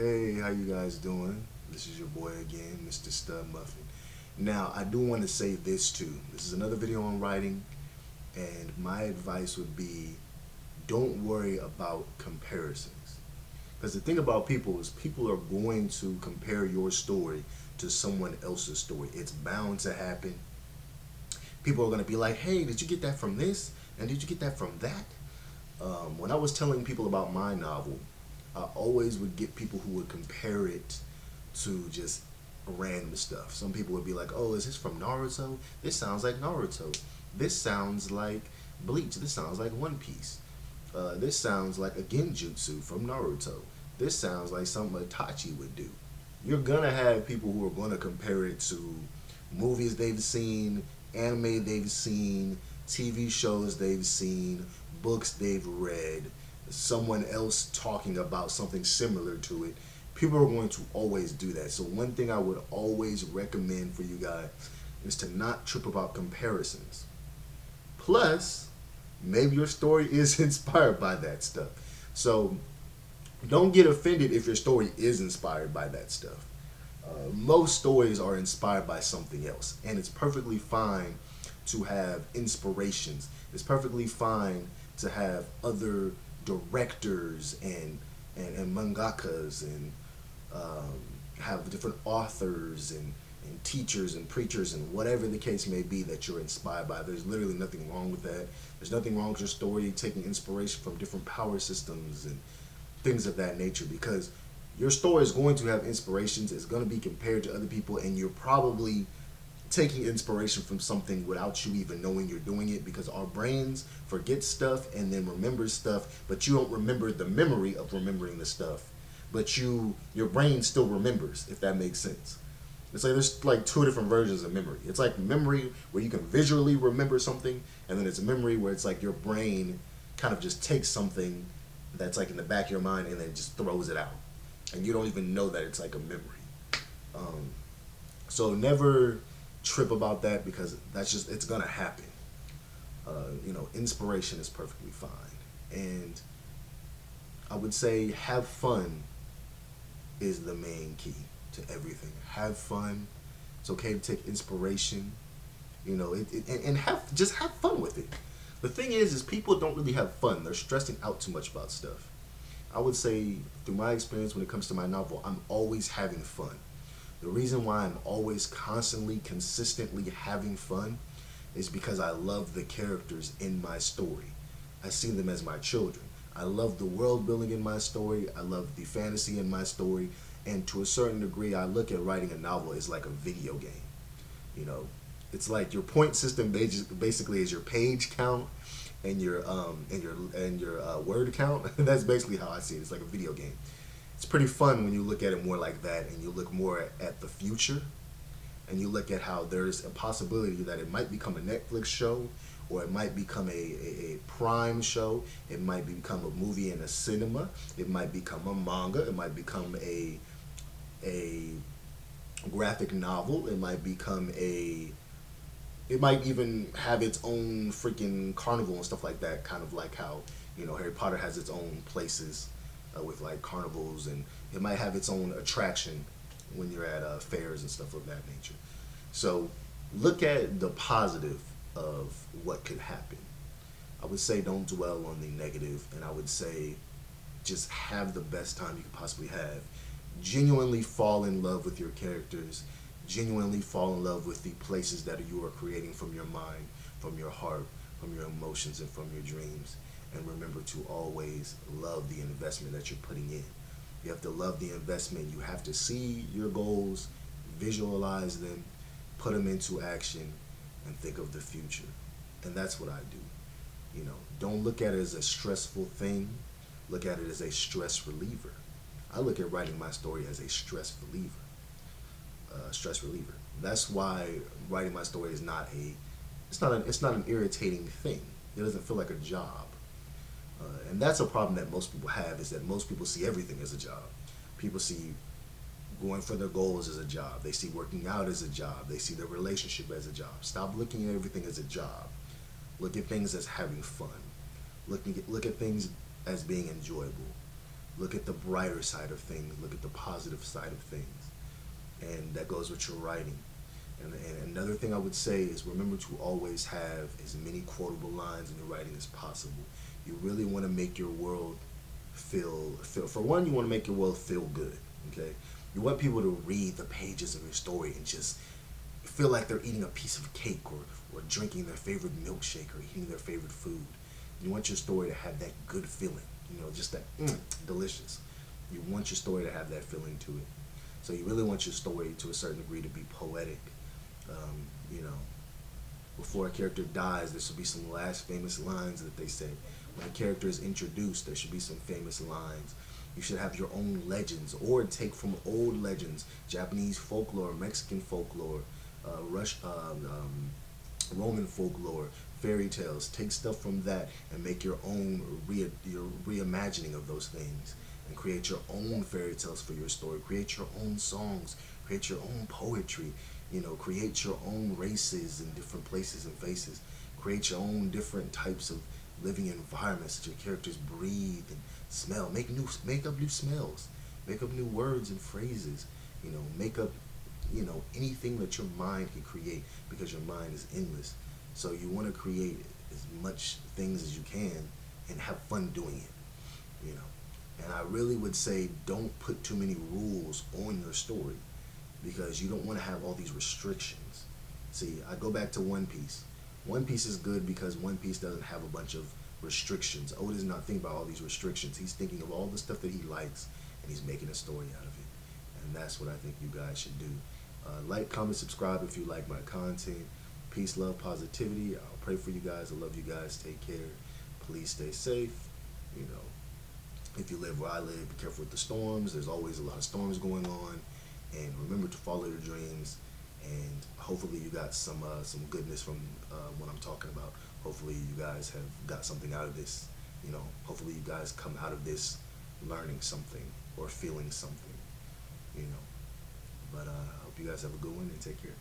Hey, how you guys doing? This is your boy again, Mr. Stud Muffin. Now, I do want to say this too. This is another video on writing, and my advice would be don't worry about comparisons. Because the thing about people is people are going to compare your story to someone else's story. It's bound to happen. People are going to be like, hey, did you get that from this? And did you get that from that? When I was telling people about my novel, I always would get people who would compare it to just random stuff. Some people would be like, oh, is this from Naruto? This sounds like Naruto. This sounds like Bleach. This sounds like One Piece. This sounds like a Genjutsu from Naruto. This sounds like something Itachi would do. You're gonna have people who are gonna compare it to movies they've seen, anime they've seen, TV shows they've seen, books they've read, someone else talking about something similar to it. People are going to always do that. So one thing I would always recommend for you guys is to not trip about comparisons. Plus, maybe your story is inspired by that stuff. So don't get offended if your story is inspired by that stuff. Most stories are inspired by something else, and it's perfectly fine to have inspirations. It's perfectly fine to have other directors and mangakas and have different authors and teachers and preachers and whatever the case may be that you're inspired by. There's literally nothing wrong with that. There's nothing wrong with your story taking inspiration from different power systems and things of that nature, because your story is going to have inspirations. It's going to be compared to other people, and you're probably taking inspiration from something without you even knowing you're doing it, because our brains forget stuff and then remember stuff, but you don't remember the memory of remembering the stuff, but your brain still remembers, if that makes sense. It's like there's like two different versions of memory. It's like memory where you can visually remember something, and then it's a memory where it's like your brain kind of just takes something that's like in the back of your mind and then just throws it out, and you don't even know that it's like a memory. So never trip about that, because that's just, it's gonna happen. Inspiration is perfectly fine, and I would say have fun is the main key to everything. Have fun. It's okay to take inspiration, and have fun with it. The thing is people don't really have fun. They're stressing out too much about stuff. I would say, through my experience when it comes to my novel, I'm always having fun. The reason why I'm always constantly, consistently having fun is because I love the characters in my story. I see them as my children. I love the world building in my story. I love the fantasy in my story. And to a certain degree, I look at writing a novel as like a video game. You know, it's like your point system basically is your page count and your word count. That's basically how I see it. It's like a video game. It's pretty fun when you look at it more like that, and you look more at the future, and you look at how there's a possibility that it might become a Netflix show, or it might become a Prime show. It might become a movie in a cinema. It might become a manga. It might become a graphic novel. It might become it might even have its own freaking carnival and stuff like that, kind of like how Harry Potter has its own places with like carnivals, and it might have its own attraction when you're at fairs and stuff of that nature. So look at the positive of what could happen. I would say don't dwell on the negative, and I would say just have the best time you could possibly have. Genuinely fall in love with your characters. Genuinely fall in love with the places that you are creating from your mind, from your heart, from your emotions, and from your dreams. And remember to always love the investment that you're putting in. You have to love the investment. You have to see your goals, visualize them, put them into action, and think of the future. And that's what I do. Don't look at it as a stressful thing. Look at it as a stress reliever. I look at writing my story as a stress reliever. That's why writing my story is it's not an irritating thing. It doesn't feel like a job. And that's a problem that most people have, is that most people see everything as a job. People see going for their goals as a job. They see working out as a job. They see their relationship as a job. Stop looking at everything as a job. Look at things as having fun. Look at things as being enjoyable. Look at the brighter side of things. Look at the positive side of things. And that goes with your writing. And another thing I would say is remember to always have as many quotable lines in your writing as possible. You really want to make your world feel for one, you want to make your world feel good. Okay, you want people to read the pages of your story and just feel like they're eating a piece of cake, or drinking their favorite milkshake, or eating their favorite food. You want your story to have that good feeling, just that delicious. You want your story to have that feeling to it. So you really want your story to a certain degree to be poetic. Um, you know, Before a character dies, there should be some last famous lines that they say. When a character is introduced, there should be some famous lines. You should have your own legends, or take from old legends, Japanese folklore, Mexican folklore, Roman folklore, fairy tales. Take stuff from that and make your own your reimagining of those things, and create your own fairy tales for your story. Create your own songs. Create your own poetry. Create your own races in different places and faces. Create your own different types of living environments that your characters breathe and smell. Make up new smells. Make up new words and phrases. Make up anything that your mind can create, because your mind is endless. So you want to create as much things as you can and have fun doing it. And I really would say don't put too many rules on your story, because you don't want to have all these restrictions. See, I go back to One Piece. One Piece is good because One Piece doesn't have a bunch of restrictions. Oda's not thinking about all these restrictions. He's thinking of all the stuff that he likes, and he's making a story out of it. And that's what I think you guys should do. Like, comment, subscribe if you like my content. Peace, love, positivity. I'll pray for you guys. I love you guys. Take care. Please stay safe. If you live where I live, be careful with the storms. There's always a lot of storms going on. And remember to follow your dreams. And hopefully you got some goodness from what I'm talking about. Hopefully you guys have got something out of this. Hopefully you guys come out of this learning something or feeling something. But I hope you guys have a good one, and take care.